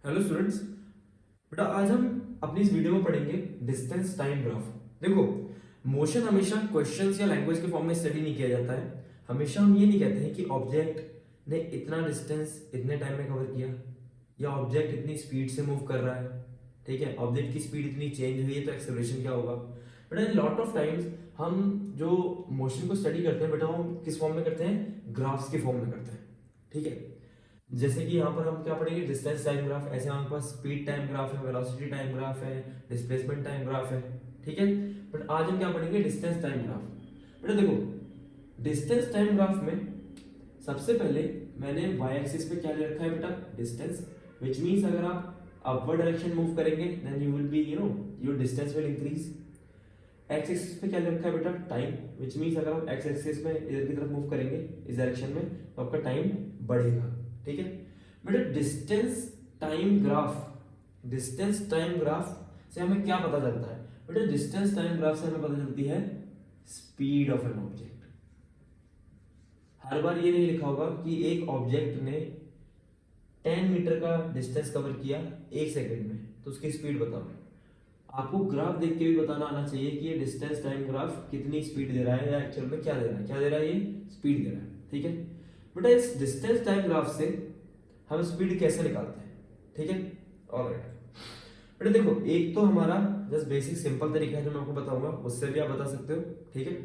Hello students. बेटा आज हम अपनी इस वीडियो में पढ़ेंगे डिस्टेंस टाइम ग्राफ। देखो, मोशन हमेशा क्वेश्चंस या लैंग्वेज के फॉर्म में स्टडी नहीं किया जाता है। हमेशा हम ये नहीं कहते हैं कि ऑब्जेक्ट ने इतना डिस्टेंस इतने टाइम में कवर किया या ऑब्जेक्ट इतनी स्पीड से मूव कर रहा है। ठीक है, ऑब्जेक्ट की स्पीड इतनी चेंज हुई है तो एक्सेलरेशन क्या होगा। बेटा लॉट ऑफ टाइम्स हम जो मोशन को स्टडी करते हैं बेटा वो हम किस फॉर्म में करते हैं, ग्राफ्स के फॉर्म में करते हैं। ठीक है, जैसे कि यहाँ पर हम क्या पढ़ेंगे, डिस्टेंस टाइम ग्राफ। ऐसे हमारे पास स्पीड टाइम ग्राफ है, वेलोसिटी टाइम ग्राफ है, डिस्प्लेसमेंट टाइम ग्राफ है। ठीक है, बट आज हम क्या पढ़ेंगे, डिस्टेंस टाइम ग्राफ। बेटा देखो, डिस्टेंस टाइम ग्राफ में सबसे पहले मैंने वाई एक्सिस पे क्या ले रखा है बेटा, डिस्टेंस, विच मींस अगर आप अपवर्ड डायरेक्शन मूव करेंगे then you will be your distance will increase. X axis पे क्या ले रखा है बेटा, टाइम, विच मींस अगर आप एक्स एक्सिस में इधर की तरफ मूव करेंगे इस डायरेक्शन में तो आपका टाइम बढ़ेगा। ठीक है बेटा, distance time graph, distance time graph से हमें क्या पता चलता है बेटा, डिस्टेंस टाइम ग्राफ से हमें पता चलती है स्पीड ऑफ एन ऑब्जेक्ट। हर बार ये नहीं लिखा होगा कि एक ऑब्जेक्ट ने 10 मीटर का डिस्टेंस कवर किया 1 सेकंड में तो उसकी स्पीड बताओ। आपको ग्राफ देख के भी बताना आना चाहिए कि ये डिस्टेंस टाइम ग्राफ कितनी स्पीड दे रहा है या एक्चुअल में क्या दे रहा है, क्या दे रहा है, ये स्पीड दे रहा है। ठीक है बेटा, इस डिस्टेंस टाइम ग्राफ से हम स्पीड कैसे निकालते हैं। ठीक है, ऑलराइट बेटा देखो, एक तो हमारा जस्ट बेसिक सिंपल तरीका है जो मैं आपको बताऊंगा, उससे भी आप बता सकते हो। ठीक है,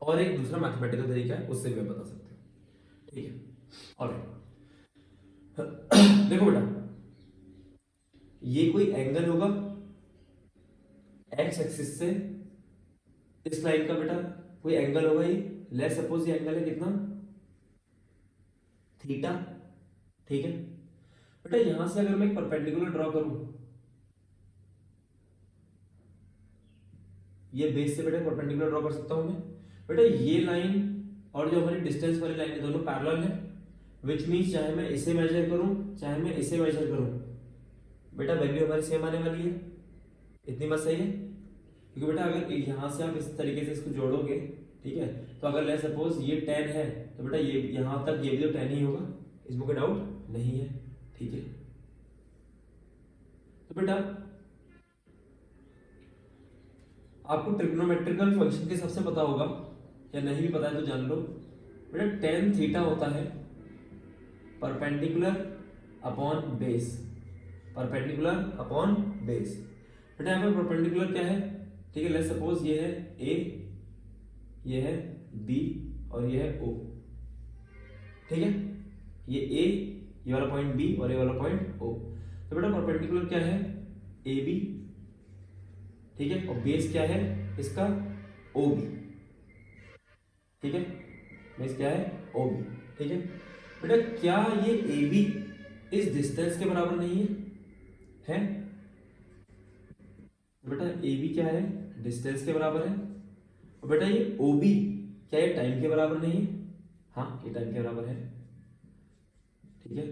और एक दूसरा मैथमेटिकल तरीका है, उससे भी आप बता सकते हो। ठीक है, ऑलराइट देखो बेटा, ये कोई एंगल होगा एक्स एक्सिस से इस लाइन का, बेटा कोई एंगल होगा ये। लेट्स सपोज ये एंगल है कितना, थीटा। ठीक है बेटा, यहां से अगर मैं एक परपेंडिकुलर ड्रॉ करूं, ये बेस से बेटा परपेंडिकुलर ड्रॉ कर सकता हूं मैं। बेटा ये लाइन और जो हमारी डिस्टेंस वाली लाइन है दोनों पैरेलल है, विच मींस चाहे मैं इसे मेजर करूं चाहे मैं इसे मेजर करूं, बेटा वैल्यू हमारी सेम आने वाली है। इतनी बात सही है, क्योंकि बेटा अगर यहां से आप इस तरीके से इसको जोड़ोगे, ठीक है, तो अगर ले सपोज ये 10 है तो बेटा ये यहां तक ये भी तो 10 ही होगा, इसमें कोई डाउट नहीं है। ठीक है, तो बेटा आपको ट्रिग्नोमेट्रिकल फंक्शन के सबसे पता होगा, या नहीं भी पता है तो जान लो। बेटा टेन थीटा होता है perpendicular upon base, perpendicular upon base. बेटा यहाँ पर परपेंडिकुलर क्या है, ठीक है, लेट्स सपोज ये है ए, ये है बी और ये है ओ। ठीक है, ये ए, ये वाला पॉइंट बी और ये वाला पॉइंट ओ। तो बेटा परपेंडिकुलर क्या है, ए बी। ठीक है, और बेस क्या है इसका, ओ बी। ठीक है, बेस क्या है, ओ बी। ठीक है बेटा, क्या ये ए बी इस डिस्टेंस के बराबर नहीं है? बेटा ए बी क्या है, डिस्टेंस के बराबर है। और बेटा ये ओ बी क्या ये टाइम के बराबर नहीं है? हाँ, ये टाइम के बराबर है। ठीक है,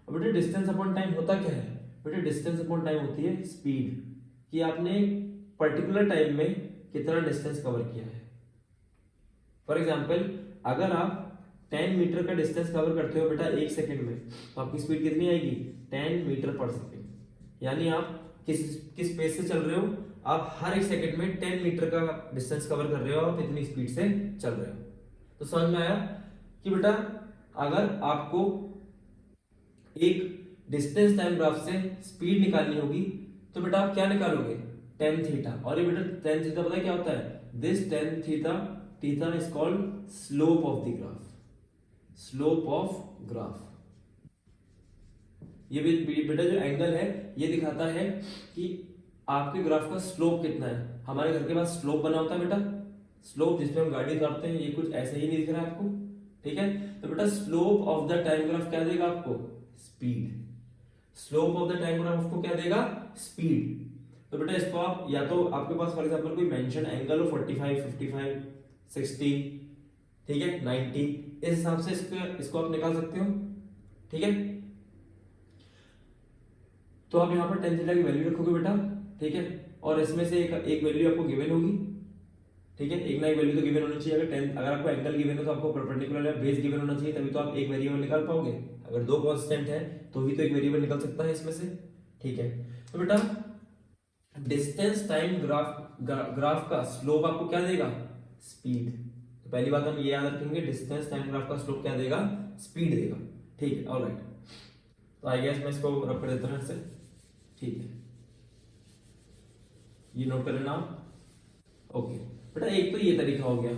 और बेटा डिस्टेंस अपॉन टाइम होता क्या है, बेटा डिस्टेंस अपॉन टाइम होती है स्पीड, कि आपने पर्टिकुलर टाइम में कितना डिस्टेंस कवर किया है। फॉर एग्जाम्पल अगर आप 10 मीटर का डिस्टेंस कवर करते हो बेटा 1 सेकंड में तो आपकी स्पीड कितनी आएगी, 10 मीटर पर सेकंड। यानी आप किस पेस से चल रहे हो, आप हर 1 सेकंड में 10 मीटर का डिस्टेंस कवर कर रहे हो, आप इतनी स्पीड से चल रहे हो। तो समझ में आया कि बेटा अगर आपको एक डिस्टेंस टाइम ग्राफ से स्पीड निकालनी होगी तो बेटा आप क्या निकालोगे, टेन थीटा। और ये बेटा टेन थीटा पता है क्या होता है, this tan theta, theta is called slope of the graph, slope of graph. ये भी बेटा जो एंगल है ये दिखाता है कि आपके ग्राफ का स्लोप कितना है। हमारे घर के पास स्लोप बना होता है बेटा, स्लोप जिसमें हम गाड़ी उतारते हैं, ये कुछ ऐसे ही नहीं दिख रहा है आपको। ठीक है, तो बेटा slope of the time graph क्या देगा आपको, speed. Slope of the time graph आपको क्या देगा, स्पीड। तो बेटा इसको आप या तो आपके पास फॉर एग्जांपल कोई मेंशन एंगल हो 45, 55, 60, ठीक है, 90, इस हिसाब से इसको आप निकाल सकते हो। ठीक है, तो आप यहां पर टेन थीटा की वैल्यू रखोगे बेटा। ठीक है, और इसमें से एक वैल्यू आपको गिवन होगी, ठीक है, एक ना एक वैल्यू तो गिवन होनी चाहिए। अगर आपको एंगल गिवन है तो आपको परपेंडिकुलर या बेस गिवन होना चाहिए, तभी तो आप एक वेरिएबल निकाल पाओगे। अगर दो कांस्टेंट है तो ही तो एक वेरिएबल निकल सकता है इसमें से। ठीक है, तो बेटा डिस्टेंस टाइम ग्राफ का स्लोप आपको क्या देगा? स्पीड। तो पहली बात हम ये याद रखेंगे, डिस्टेंस टाइम ग्राफ का स्लोप क्या देगा? स्पीड देगा। ठीक है, ऑलराइट। तो आई गेस मैं इसको रब कर देता हूं इससे। ठीक है, ये नोट कर लेना आप। ओके बेटा, एक तो ये तरीका हो गया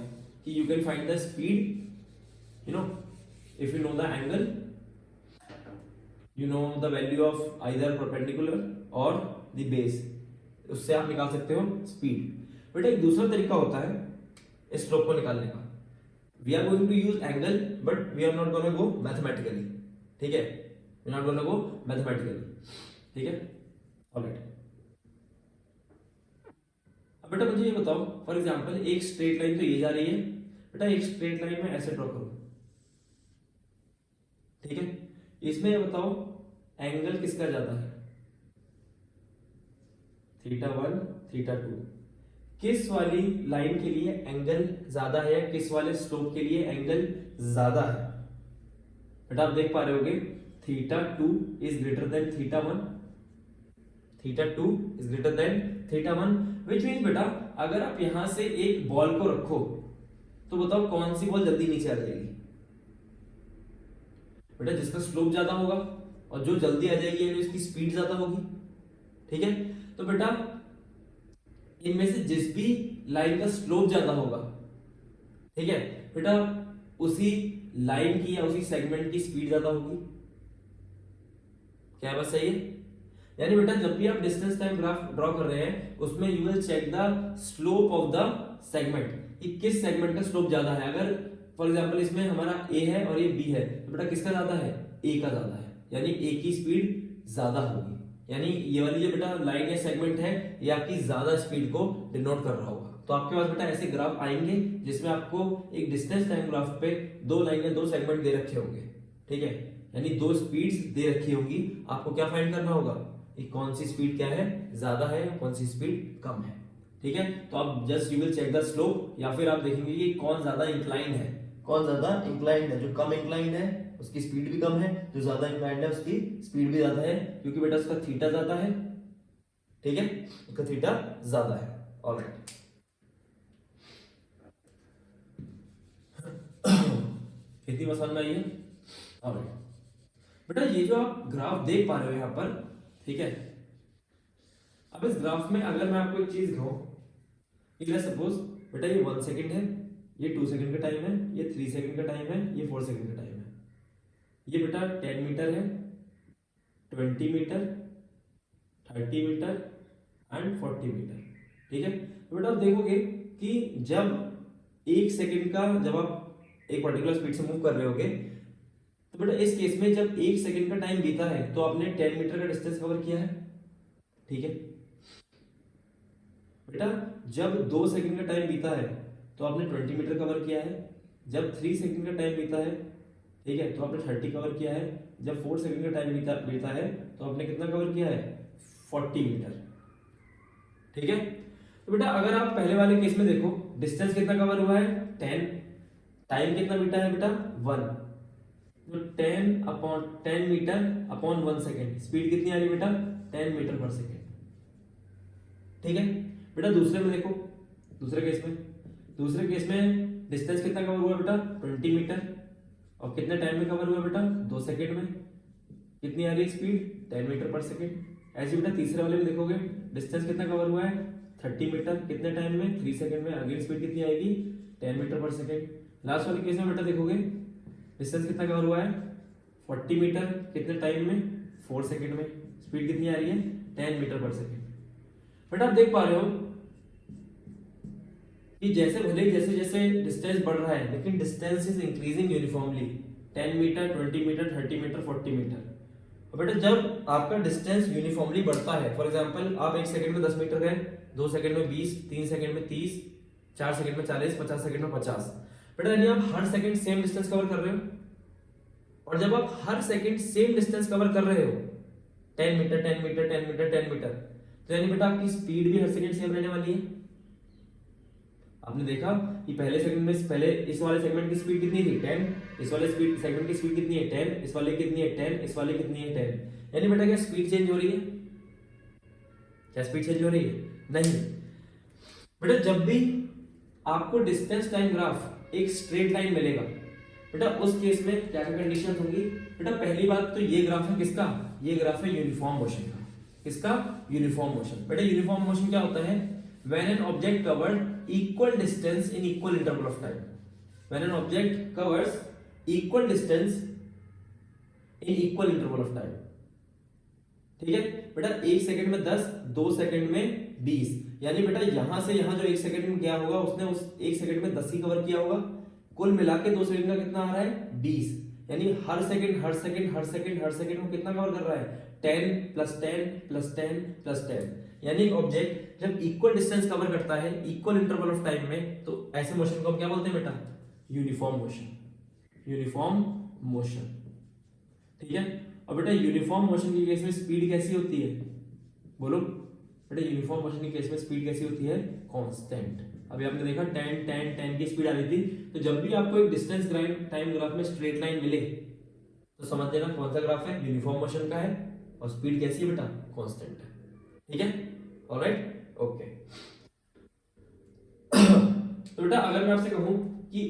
कि you can find the speed, if you know the angle, you know the value of either perpendicular और द बेस, उससे आप निकाल सकते हो स्पीड। बेटा एक दूसरा तरीका होता है स्लोप को निकालने का। We are going to use angle but we are not gonna go mathematically. ठीक है, we are not gonna go mathematically. ठीक है, ऑलराइट। अब बेटा मुझे ये बताओ, फॉर एग्जांपल एक स्ट्रेट लाइन तो ये जा रही है बेटा, एक स्ट्रेट लाइन में ऐसे ड्रॉ करो। ठीक है, इसमें ये बताओ एंगल किसका ज्यादा है? Theta 1 theta 2। किस वाली लाइन के लिए एंगल ज्यादा है, या किस वाले स्लोप के लिए एंगल ज्यादा है? बेटा आप देख पा रहे होगे theta 2 is greater than theta 1, theta 2 is greater than theta 1, which means बेटा अगर आप यहां से एक बॉल को रखो तो बताओ कौन सी बॉल जल्दी नीचे आ जाएगी? बेटा जिसका स्लोप ज्यादा होगा, और जो जल्दी आ जाएगी यानी उसकी स्पीड ज्यादा होगी। ठीक है, तो बेटा इनमें से जिस भी लाइन का स्लोप ज्यादा होगा, ठीक है बेटा, उसी लाइन की या उसी सेगमेंट की स्पीड ज्यादा होगी। क्या बात सही है? यानी बेटा जब भी आप डिस्टेंस टाइम ग्राफ ड्रॉ कर रहे हैं उसमें you will check the slope of the segment, कि किस सेगमेंट का स्लोप ज्यादा है। अगर फॉर एग्जांपल इसमें हमारा ए है और ये बी है, तो बेटा किसका ज्यादा है? ए का ज्यादा है, यानी ए की स्पीड ज्यादा होगी। यानी ये वाली जो बेटा लाइन या सेगमेंट है ये आपकी ज्यादा स्पीड को डिनोट कर रहा होगा। तो आपके पास बेटा ऐसे ग्राफ आएंगे जिसमें आपको एक डिस्टेंस टाइम ग्राफ पे दो लाइनें दो सेगमेंट दे रखे होंगे। ठीक है, यानी दो स्पीड्स दे रखी होंगी, आपको क्या फाइंड करना होगा कि कौन सी स्पीड क्या है, ज्यादा है, कौन सी स्पीड कम है। ठीक है, तो आप just you will check the slope, या फिर आप देखेंगे कि कौन ज्यादा इंक्लाइंड है, कौन ज्यादा इंक्लाइंड है। जो कम इंक्लाइंड है उसकी स्पीड भी कम है, जो ज्यादा इंक्लाइंड है उसकी स्पीड भी ज्यादा है, क्योंकि बेटा उसका थीटा ज्यादा है। ठीक है, उसका थीटा ज्यादा है। ऑलराइट, कितनी समझ में आई है? ऑलराइट बेटा, ये जो आप ग्राफ देख पा रहे हो यहाँ पर, ठीक है, अब इस ग्राफ में अगर मैं आपको एक चीज कहूं, सपोज बेटा ये 1 सेकंड है, ये 2 सेकंड का टाइम है, ये 3 सेकंड का टाइम है, ये 4 सेकंड का टाइम है, ये बेटा 10 मीटर है, 20 मीटर, 30 मीटर एंड 40 मीटर। ठीक है, तो बेटा आप देखोगे कि जब एक सेकंड का, जब आप एक पर्टिकुलर स्पीड से मूव कर रहे होगे, तो बेटा इस केस में जब एक सेकंड का टाइम बीता है तो आपने 10 मीटर का डिस्टेंस कवर किया है। ठीक है बेटा, जब 2 सेकंड का टाइम बीता है तो आपने 20 मीटर कवर किया है, जब 3 सेकंड का टाइम बीता है, ठीक है, तो आपने 30 कवर किया है, जब 4 सेकंड का टाइम बीता है तो आपने कितना कवर किया है? 40 मीटर। ठीक है, तो बेटा अगर आप पहले वाले केस में देखो, डिस्टेंस कितना कवर हुआ है? 10, टाइम कितना बीता है बेटा? 1, तो 10 मीटर अपॉन 1 सेकेंड, स्पीड कितनी आ रही है बेटा? 10 मीटर पर सेकेंड। ठीक है बेटा, दूसरे में देखो, दूसरे केस में डिस्टेंस कितना कवर हुआ बेटा? 20 मीटर, और कितने टाइम में कवर हुआ बेटा? 2 सेकेंड में। कितनी आ रही है स्पीड? 10 मीटर पर सेकेंड। ऐसे बेटा तीसरे वाले में देखोगे, डिस्टेंस कितना कवर हुआ है? 30 मीटर, कितने टाइम में? 3 सेकेंड में। अगेन स्पीड कितनी आएगी? 10 मीटर पर सेकेंड। लास्ट वाले केस में बेटा देखोगे, डिस्टेंस कितना कवर हुआ है? 40 मीटर, कितने टाइम में? 4 सेकेंड में। स्पीड कितनी आ रही है? 10 मीटर पर सेकेंड। बेटा आप देख पा रहे हो कि जैसे भले जैसे जैसे डिस्टेंस बढ़ रहा है, लेकिन distance is increasing uniformly. 10 meter, 20 meter, 30 meter, 40 meter. बेटा जब आपका डिस्टेंस यूनिफॉर्मली बढ़ता है, फॉर एग्जांपल आप 1 सेकंड में 10 मीटर गए, 2 सेकंड में 20, 3 सेकंड में 30, 4 सेकंड में 40, 50 सेकंड में 50। बेटा यानी आप हर सेकंड सेम डिस्टेंस कवर कर रहे हो, और जब आप हर सेकंड सेम डिस्टेंस कवर कर रहे हो, 10 मीटर, 10 मीटर, 10 मीटर, 10 मीटर, तो यानी बेटा आपकी स्पीड भी हर सेकंड सेम रहने वाली है। आपने देखा कि पहले सेगमेंट में पहले इस वाले सेगमेंट की स्पीड कितनी थी 10, इस वाले स्पीड सेगमेंट की स्पीड कितनी है 10, इस वाले कितनी है 10, इस वाले कितनी है 10। यानी बेटा क्या स्पीड चेंज हो रही है? क्या स्पीड चेंज हो रही है? नहीं। बेटा जब भी आपको डिस्टेंस टाइम ग्राफ एक स्ट्रेट लाइन मिलेगा बेटा उस केस में क्या क्या कंडीशन होंगी? बेटा पहली बात तो ये ग्राफ है किसका? ये ग्राफ है यूनिफॉर्म मोशन का। किसका? Uniform motion. बेटा यूनिफॉर्म मोशन क्या होता है? When an object covered equal distance in equal interval of time. When an object covers equal distance in equal interval of time. ठीक है बेटा, 1 सेकंड में 10, 2 सेकंड में 20, यानी बेटा यहां से यहां जो 1 सेकंड में गया होगा उसने उस 1 सेकंड में 10 ही कवर किया होगा। कुल मिला के 2 सेकंड का कितना आ रहा है? 20। यानी हर सेकंड हर सेकंड हर सेकंड हर सेकंड में कितना कवर कर रहा है? 10 + 10 + 10 + 10। यानी एक ऑब्जेक्ट जब इक्वल डिस्टेंस कवर करता है इक्वल इंटरवल ऑफ टाइम में तो ऐसे मोशन को हम क्या बोलते हैं बेटा? Uniform motion. Uniform motion. ठीक है। और बेटा यूनिफॉर्म मोशन के केस में स्पीड कैसी होती है? बोलो बेटा, यूनिफॉर्म मोशन के केस में स्पीड कैसी होती है? कांस्टेंट। अभी आपने देखा 10 10 10 की स्पीड आ रही थी। तो जब भी आपको एक डिस्टेंस टाइम ग्राफ में स्ट्रेट लाइन मिले तो समझ लेना कौन सा ग्राफ है? यूनिफॉर्म मोशन का है और स्पीड कैसी है बेटा? कांस्टेंट है। ठीक है, ऑलराइट, ओके। तो बेटा अगर मैं आपसे कहूं कि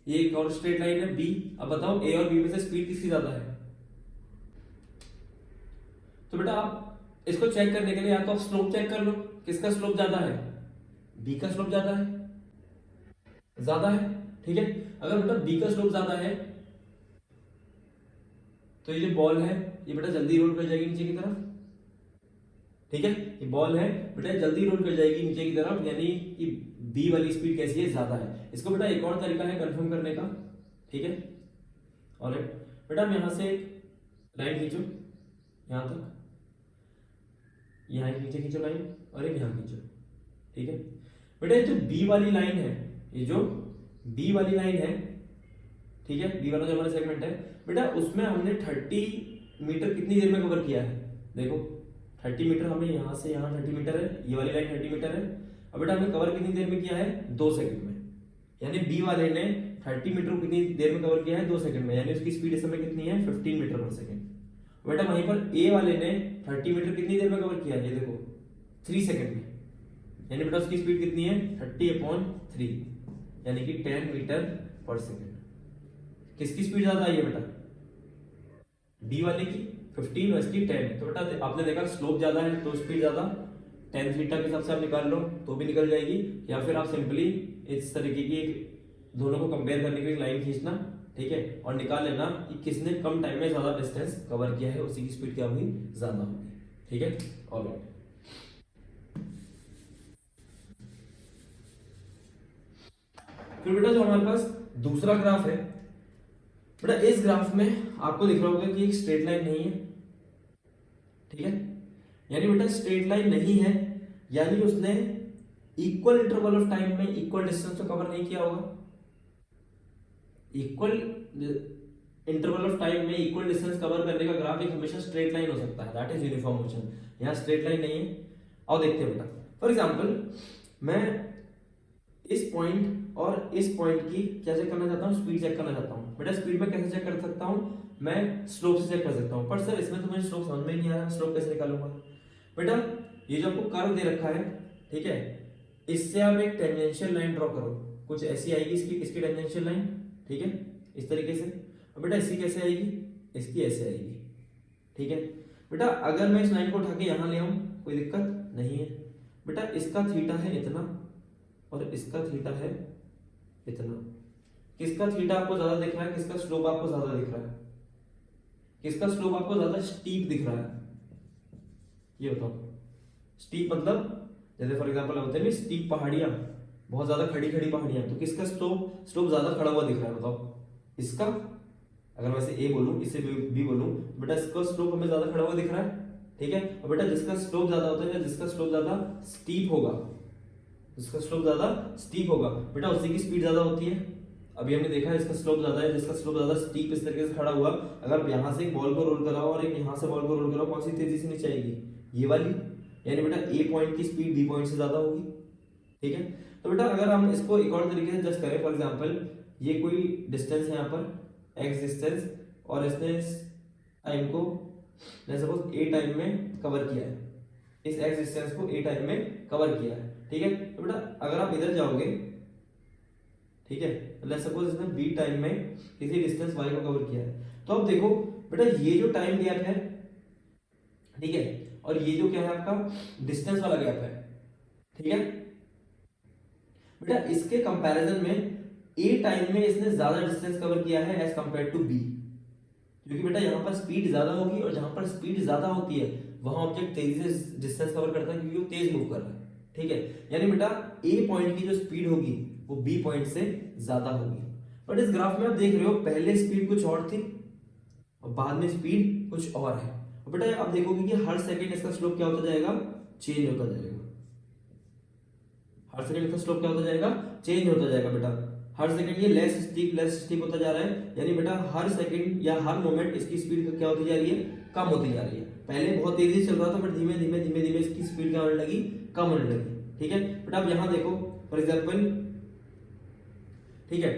एक और स्ट्रेट लाइन है बी, अब बताओ ए और बी में से स्पीड किसकी ज्यादा है? तो बेटा आप इसको चेक करने के लिए या तो आप स्लोप चेक कर लो, किसका स्लोप ज्यादा है? बी का स्लोप ज्यादा है, ज्यादा है। ठीक है, अगर बेटा बी का स्लोप ज्यादा है तो ये जो बॉल है ये बेटा जल्दी रोल कर जाएगी नीचे की तरफ। ठीक है, ये बॉल है बेटा जल्दी रोल कर जाएगी नीचे की तरफ, यानी कि बी वाली स्पीड कैसी है? ज्यादा है। इसको बेटा एक और तरीका है कंफर्म करने का। ठीक है, ऑलराइट बेटा, हम यहां से एक लाइन खींचो यहां तक, यहां नीचे खींचो लाइन और एक यहां खींचो। ठीक है बेटा, ये जो बी वाली लाइन है, ये जो बी वाली लाइन है, ठीक है, बी वाला जो हमारा सेगमेंट है बेटा, उसमें हमने 30 मीटर कितनी देर में कवर किया है? देखो 30 मीटर, हमें यहां से यहां 30 मीटर है, ये वाली लाइन 30 मीटर है। अब बेटा हमने कवर कितनी देर में किया है? 2 सेकंड में। यानी बी वाले ने 30 मीटर को कितनी देर में कवर किया है? 2 सेकंड में, यानी उसकी स्पीड इस समय कितनी है? 15 मीटर पर सेकंड। बेटा वहीं पर ए वाले ने 30 मीटर कितनी देर में कवर किया है? ये देखो 3 सेकंड में, यानी बेटा उसकी स्पीड कितनी है? 30/3, यानी कि 10 मीटर पर सेकंड। किसकी स्पीड ज्यादा आई है बेटा? बी वाले की 15 और इसकी 10। तो बेटा आपने देखा स्लोप ज्यादा है तो स्पीड ज्यादा, tan थीटा के हिसाब से आप निकाल लो तो भी निकल जाएगी, या फिर आप सिंपली इस तरीके की दोनों को कंपेयर करने के लिए लाइन खींचना, ठीक है, और निकाल लेना कि किसने कम टाइम में ज्यादा डिस्टेंस कवर किया है, उसी की स्पीड क्या होगी? ज्यादा होगी। ठीक है, ऑलराइट। फिर बेटा जो हमारे पास दूसरा ग्राफ है बेटा, इस ग्राफ में आपको दिख रहा होगा कि एक स्ट्रेट लाइन नहीं है। ठीक है, यानी बेटा स्ट्रेट लाइन नहीं है, यानी उसने इक्वल इंटरवल ऑफ टाइम में इक्वल डिस्टेंस को कवर नहीं किया होगा। इक्वल इंटरवल ऑफ टाइम में इक्वल डिस्टेंस कवर करने का ग्राफ एक हमेशा स्ट्रेट लाइन हो सकता है, दैट इज यूनिफॉर्म मोशन। यहां स्ट्रेट लाइन नहीं है। और देखते हैं बेटा, फॉर एग्जांपल मैं इस पॉइंट और इस पॉइंट की क्या चेक करना चाहता हूँ? स्पीड चेक करना चाहता हूँ। बेटा स्पीड में कैसे चेक कर सकता हूँ? मैं स्लोप से चेक कर सकता हूँ, पर सर इसमें तो मुझे स्लोप समझ में नहीं आ रहा, स्लोप कैसे निकालूंगा? बेटा ये जो आपको कर्व दे रखा है, ठीक है, इससे आप एक टेंजेंशियल लाइन ड्रॉ करो, कुछ ऐसी आएगी इसकी टेंजेंशियल लाइन, ठीक है, इस तरीके से। और बेटा इसकी कैसे आएगी? इसकी ऐसे आएगी। ठीक है बेटा, अगर मैं इस लाइन को उठा के यहां ले आऊं कोई दिक्कत नहीं है। बेटा इसका थीटा है इतना और इसका थीटा है इतना, किसका थीटा आपको ज्यादा दिख रहा है? किसका स्लोप आपको ज्यादा दिख रहा है? किसका स्लोप आपको ज्यादा स्टीप दिख रहा है? ये बताओ। स्टीप मतलब जैसे फॉर एग्जांपल होते हैं स्टीप पहाड़ियां, बहुत ज्यादा खड़ी खड़ी पहाड़ियां, तो किसका स्लोप ज्यादा खड़ा हुआ दिख रहा है? बताओ। इसका, अगर मैं इसे ए बोलूं, इसे बी बोलूं, बेटा इसका स्लोप हमें ज्यादा खड़ा हुआ दिख रहा है। ठीक है, और बेटा जिसका स्लोप ज्यादा होता है, जिसका स्लोप ज्यादा स्टीप होगा, जिसका स्लोप ज्यादा स्टीप होगा, बेटा उसी की स्पीड ज्यादा होती है। अभी हमने देखा इसका स्लोप ज्यादा है, जिसका स्लोप ज्यादा स्टीप इस तरीके से खड़ा हुआ, अगर यहां से एक बॉल को रोल कराओ और एक यहां से बॉल को रोल कराओ, कौन सी तेजी से नीचे आएगी? ये वाली। यानी बेटा ए पॉइंट की स्पीड बी पॉइंट से ज्यादा होगी। ठीक है। तो बेटा अगर हम इसको एक और तरीके से जस्ट करें, फॉर एग्जांपल ये कोई डिस्टेंस है यहाँ पर x डिस्टेंस, और इसने इस टाइम को सपोज a टाइम में कवर किया है, इस x डिस्टेंस को a टाइम में कवर किया है, ठीक है। तो बेटा अगर आप इधर जाओगे, ठीक है, लेट्स सपोज इसने b टाइम में किसी डिस्टेंस y को कवर किया है, तो अब देखो बेटा ये जो टाइम गैप है, ठीक है, और ये जो क्या है आपका डिस्टेंस वाला गैप है, ठीक है बेटा, इसके कंपैरिजन में a टाइम में इसने ज्यादा डिस्टेंस कवर किया है एज कंपेयर टू b, क्योंकि बेटा यहाँ पर स्पीड ज्यादा होगी, और जहां पर स्पीड ज्यादा होती है वहां ऑब्जेक्ट तेजी से डिस्टेंस कवर करता है, क्योंकि वो तेज मूव कर रहा है, ठीक है। यानी बेटा a पॉइंट की जो स्पीड होगी वो b पॉइंट से ज्यादा होगी। बट इस ग्राफ में आप देख रहे हो पहले स्पीड कुछ और थी और बाद में स्पीड कुछ और है। और बेटा आप देखोगे कि हर सेकंड इसका स्लोप क्या होता जाएगा, चेंज होता जाएगा। हर सेकंड इसका स्लोप क्या होता जाएगा, चेंज होता जाएगा बेटा। हर सेकंड ये लेस स्टीप होता जा रहा है, यानी बेटा हर सेकंड या हर मोमेंट इसकी स्पीड क्या होती जा रही है, कम होती जा रही है। पहले बहुत तेजी चल रहा था, बट धीमे धीमे धीमे धीमे इसकी स्पीड क्या होने लगी, कम होने लगी, ठीक है। बट अब यहाँ देखो फॉर एग्जाम्पल, ठीक है,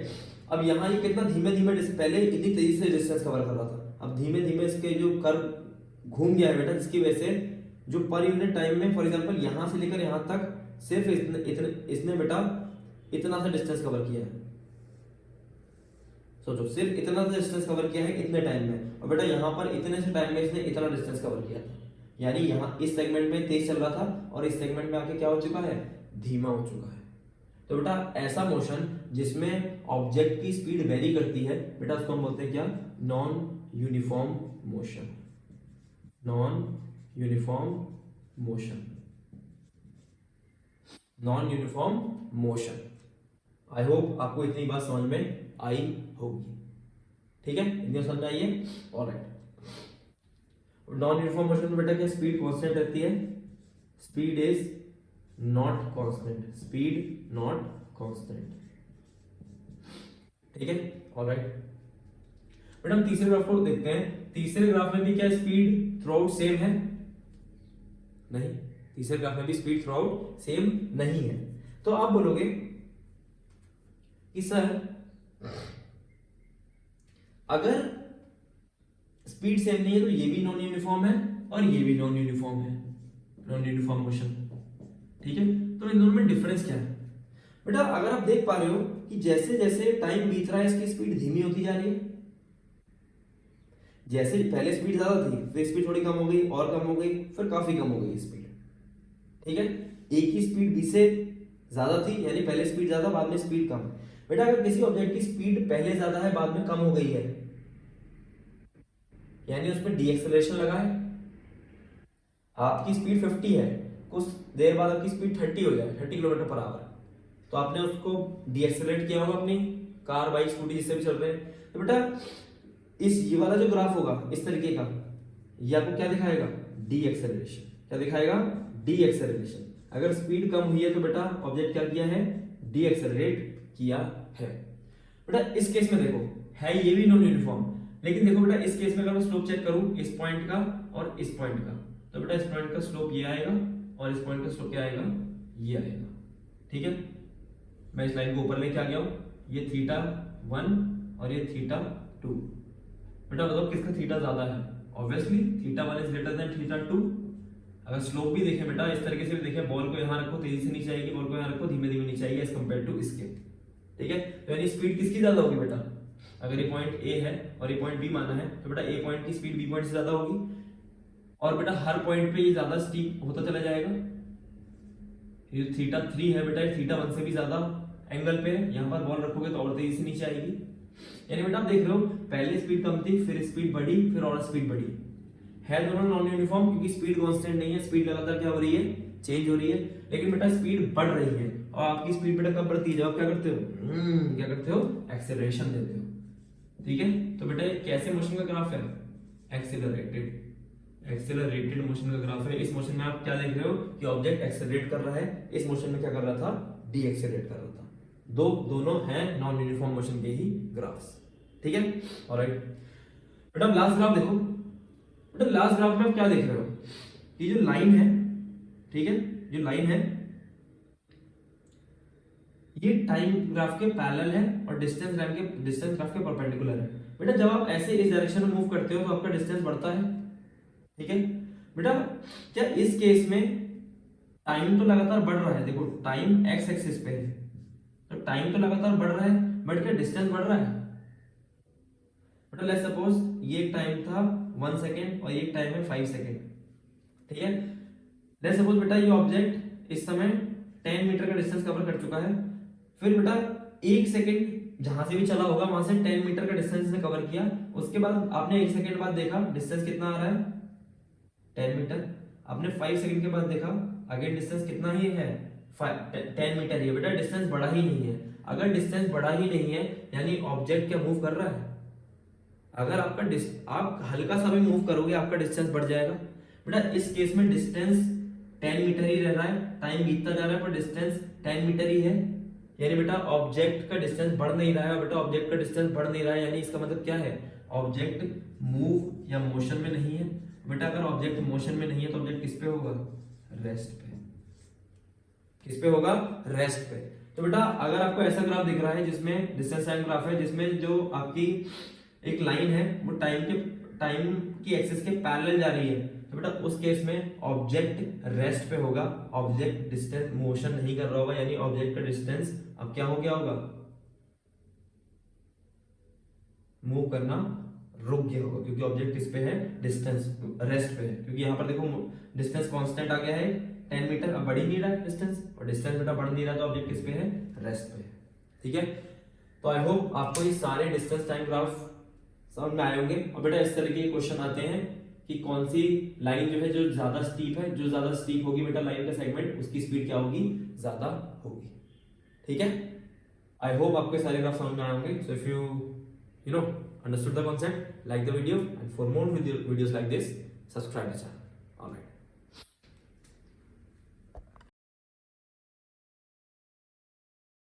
अब यहाँ ये कितना धीमे धीमे, पहले इतनी तेजी से डिस्टेंस कवर कर रहा था, अब धीमे धीमे इसके जो कर्व घूम गया है बेटा, जिसकी वजह से जो पर यूनिट टाइम में फॉर एग्जांपल यहाँ से लेकर यहाँ तक सिर्फ इसने बेटा इतना सा डिस्टेंस कवर किया है। सोचो सिर्फ इतना सा डिस्टेंस कवर किया है इतने टाइम में, और बेटा यहाँ पर इतने से टाइम में इसने इतना डिस्टेंस कवर किया था। यानी यहाँ इस सेगमेंट में तेज चल रहा था और इस सेगमेंट में आके क्या हो चुका है, धीमा हो चुका है। तो बेटा ऐसा मोशन जिसमें ऑब्जेक्ट की स्पीड वेरी करती है बेटा, उसको हम बोलते हैं क्या, non uniform motion. Non uniform motion, non uniform motion. I hope आपको इतनी बात समझ में आई होगी, ठीक है, इतनी समझ में आई है, ऑलराइट। नॉन यूनिफॉर्म मोशन में बेटा क्या स्पीड कांस्टेंट रहती है, speed is not constant, speed not constant, ठीक है, ऑलराइट। बेटा हम तीसरे ग्राफ को देखते हैं। तीसरे ग्राफ में भी क्या स्पीड थ्रू आउट सेम है, नहीं, तीसरे ग्राफ में भी स्पीड थ्रू आउट सेम नहीं है। तो आप बोलोगे कि सर अगर स्पीड सेम नहीं है तो ये भी नॉन यूनिफॉर्म है और ये भी नॉन यूनिफॉर्म है, नॉन यूनिफॉर्म मोशन, ठीक है। तो इन दोनों में डिफरेंस क्या है बेटा, अगर आप देख पा रहे हो कि जैसे जैसे टाइम बीत रहा है इसकी स्पीड धीमी होती जा रही है। जैसे पहले स्पीड ज्यादा थी, फिर स्पीड थोड़ी कम हो गई और कम हो गई, फिर काफी कम हो गई स्पीड, ठीक है। एक ही स्पीड बी से ज्यादा थी, यानी पहले स्पीड ज्यादा बाद में स्पीड कम। बेटा अगर किसी ऑब्जेक्ट की स्पीड पहले ज्यादा है बाद में कम हो गई है, यानी उसमें डीएक्सेलरेशन लगा है, आपकी स्पीड 50 है, कुछ देर बाद आपकी स्पीड 30 हो जाए, 30 किलोमीटर पर आवर, तो आपने उसको डीएक्सेलरेट किया होगा अपनी कार बाइक स्कूटी जिससे भी चल रहे हैं। तो बेटा इस ये वाला जो ग्राफ होगा इस तरीके का, ये आपको क्या दिखाएगा, डीएक्सेलरेशन। क्या दिखाएगा, डीएक्सेलरेशन। अगर स्पीड कम हुई है तो बेटा ऑब्जेक्ट क्या किया है, डीएक्सेलरेट किया है। बेटा इस केस में देखो है ये भी नॉन यूनिफॉर्म, लेकिन देखो बेटा इस केस में अगर मैं स्लोप चेक करूं इस पॉइंट का और इस पॉइंट का, तो बेटा इस पॉइंट का स्लोप ये आएगा और इस पॉइंट का स्लोप क्या आएगा, ये आएगा, ठीक है। मैं इस लाइन को ऊपर लेके आ गया हूं, ये θ1 और ये θ2। बेटा बताओ किसका थीटा ज्यादा है, ऑब्वियसली θ1 इज ग्रेटर देन θ2। अगर स्लोप भी देखें बेटा इस तरीके से भी देखें, बॉल को यहाँ रखो तेजी से नीचे आएगी, बॉल को यहाँ रखो धीमे धीमे नीचे आएगी एज कंपेयर टू इसके, ठीक है। तो यानी स्पीड किसकी ज्यादा होगी बेटा, अगर ये पॉइंट ए है और ये पॉइंट बी माना है तो बेटा ए पॉइंट की स्पीड बी पॉइंट से ज्यादा होगी, और बेटा हर पॉइंट पे ये ज्यादा स्टीप होता चला जाएगा। ये θ3 है बेटा, θ1 से भी ज्यादा एंगल पे है, यहाँ पर बॉल रखोगे तो और तेजी से नीचे आएगी। यानी बेटा आप देख रहे हो पहले स्पीड कम थी, फिर स्पीड बढ़ी, फिर और स्पीड बढ़ी। है दोनों नॉन यूनिफॉर्म क्योंकि स्पीड कांस्टेंट नहीं है, स्पीड लगातार क्या हो रही है, चेंज हो रही है। लेकिन बेटा स्पीड बढ़ रही है, और आपकी स्पीड बेटा कब बढ़ती है, जब आप क्या करते हो, क्या करते हो, एक्सेलरेशन देते हो, ठीक है। तो बेटा कैसे मोशन का ग्राफ है, एक्सेलरेटेड, एक्सेलरेटेड मोशन का ग्राफ है। इस मोशन में आप क्या देख रहे हो कि ऑब्जेक्ट एक्सेलरेट कर रहा है, इस मोशन में क्या कर रहा था, डी एक्सेलरेट कर रहा था। दोनों हैं नॉन यूनिफॉर्म मोशन के ही ग्राफ्स, ठीक है, ऑलराइट। बेटा लास्ट ग्राफ देखो, बेटा लास्ट ग्राफ में आप क्या देख रहे हो, ये जो लाइन है, ठीक है, जो लाइन है ये टाइम ग्राफ के पैरेलल है और डिस्टेंस ग्राफ के परपेंडिकुलर है। बेटा जब आप ऐसे इस डायरेक्शन में मूव करते हो तो आपका डिस्टेंस बढ़ता है, ठीक है बेटा। क्या इस केस में टाइम तो लगातार बढ़ रहा है, देखो टाइम एक्स एक्सिस पे है, तो टाइम तो लगातार बढ़ रहा है, बट क्या डिस्टेंस बढ़ रहा है? बेटा लेट्स सपोज ये एक टाइम था 1 सेकेंड और ये एक टाइम है 5 सेकेंड, ठीक है। लेट्स सपोज बेटा ये ऑब्जेक्ट इस समय 10 मीटर का डिस्टेंस कवर कर चुका है, फिर बेटा 1 सेकेंड जहां से भी चला होगा वहां से 10 मीटर का डिस्टेंस ने कवर किया, उसके बाद आपने 1 सेकेंड बाद देखा डिस्टेंस कितना आ रहा है 10 मीटर, आपने 5 सेकेंड के बाद देखा अगेन डिस्टेंस कितना ही है 10 मीटर ही है। बेटा डिस्टेंस बढ़ा ही नहीं है, अगर डिस्टेंस बढ़ा ही नहीं है यानी ऑब्जेक्ट क्या मूव कर रहा है? अगर आप हल्का सा भी मूव करोगे आपका डिस्टेंस बढ़ जाएगा। बेटा इस केस में डिस्टेंस 10 मीटर ही रह रहा है, टाइम बीतता जा रहा है पर डिस्टेंस 10 मीटर ही है, यानी बेटा ऑब्जेक्ट का डिस्टेंस बढ़ नहीं रहा है। बेटा ऑब्जेक्ट का डिस्टेंस बढ़ नहीं रहा है यानी इसका मतलब क्या है, ऑब्जेक्ट मूव या मोशन में नहीं है। बेटा अगर ऑब्जेक्ट मोशन में नहीं है तो ऑब्जेक्ट किस पे होगा? रेस्ट पे। किस पे होगा? रेस्ट पे। तो बेटा अगर आपको ऐसा ग्राफ दिख रहा है जिसमें डिस्टेंस टाइम ग्राफ है, जिसमें जो आपकी एक लाइन है वो टाइम की एक्सिस के पैरेलल जा रही है, तो बेटा उस केस में ऑब्जेक्ट रेस्ट पे होगा, ऑब्जेक्ट डिस्टेंस मोशन नहीं कर रहा होगा, यानी ऑब्जेक्ट का डिस्टेंस अब क्या हो गया होगा? मूव करना रुक गया होगा, क्योंकि ऑब्जेक्ट किस पे है? डिस्टेंस रेस्ट पे है। क्योंकि यहाँ पर देखो डिस्टेंस कांस्टेंट आ गया है 10 मीटर, अब बढ़ ही नहीं रहा है डिस्टेंस, और डिस्टेंस बेटा बढ़ नहीं रहा तो ऑब्जेक्ट किस पे है? रेस्ट पे है, ठीक है। तो आई होप आपको ये सारे डिस्टेंस टाइम ग्राफ समझ में आए होंगे। और बेटा इस तरह के क्वेश्चन आते हैं कि कौन सी लाइन जो है जो ज्यादा स्टीप है, जो ज्यादा स्टीप होगी बेटा लाइन का सेगमेंट, उसकी स्पीड क्या होगी? ज्यादा होगी, ठीक है। आई होप आपको सारे ग्राफ समझ में आए होंगे। So if you know understood the concept, like the video, and for more videos like this, subscribe the channel.